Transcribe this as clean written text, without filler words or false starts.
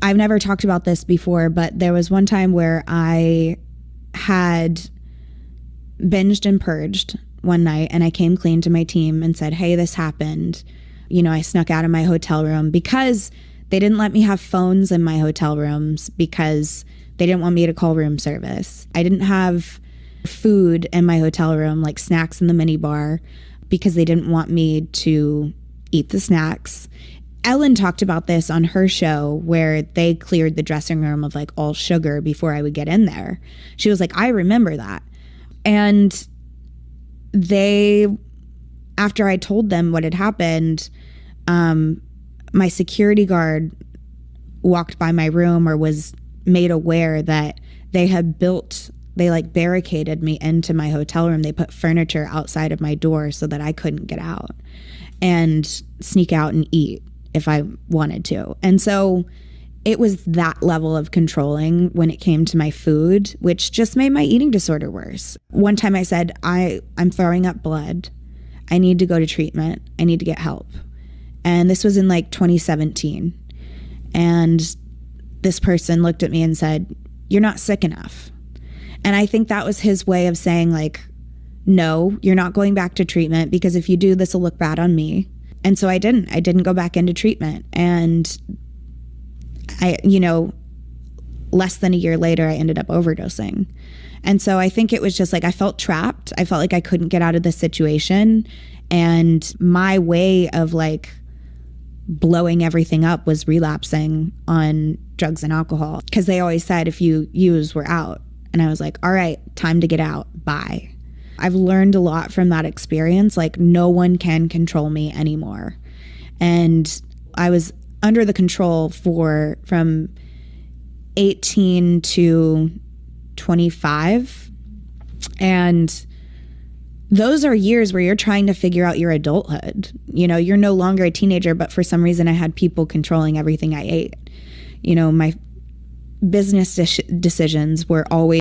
I've never talked about this before, but there was one time where I had binged and purged one night, and I came clean to my team and said, hey, this happened. You know, I snuck out of my hotel room because they didn't let me have phones in my hotel rooms because they didn't want me to call room service. I didn't have food in my hotel room, like snacks in the mini bar, because they didn't want me to eat the snacks. Ellen talked about this on her show where they cleared the dressing room of like all sugar before I would get in there. She was like, I remember that. And they, after I told them what had happened, my security guard walked by my room or was made aware that they like barricaded me into my hotel room. They put furniture outside of my door so that I couldn't get out and sneak out and eat if I wanted to. And so it was that level of controlling when it came to my food, which just made my eating disorder worse. One time I said, I'm throwing up blood. I need to go to treatment. I need to get help. And this was in like 2017. And this person looked at me and said, you're not sick enough. And I think that was his way of saying like, no, you're not going back to treatment because if you do, this will look bad on me. And so I didn't go back into treatment. And less than a year later, I ended up overdosing. And so I think it was just like, I felt trapped. I felt like I couldn't get out of the situation. And my way of like blowing everything up was relapsing on drugs and alcohol. Because they always said, if you use, we're out. And I was like, all right, time to get out. Bye. I've learned a lot from that experience. Like no one can control me anymore. And I was under the control from 18 to 25. And those are years where you're trying to figure out your adulthood. You know, you're no longer a teenager, but for some reason I had people controlling everything I ate. You know, my business decisions were always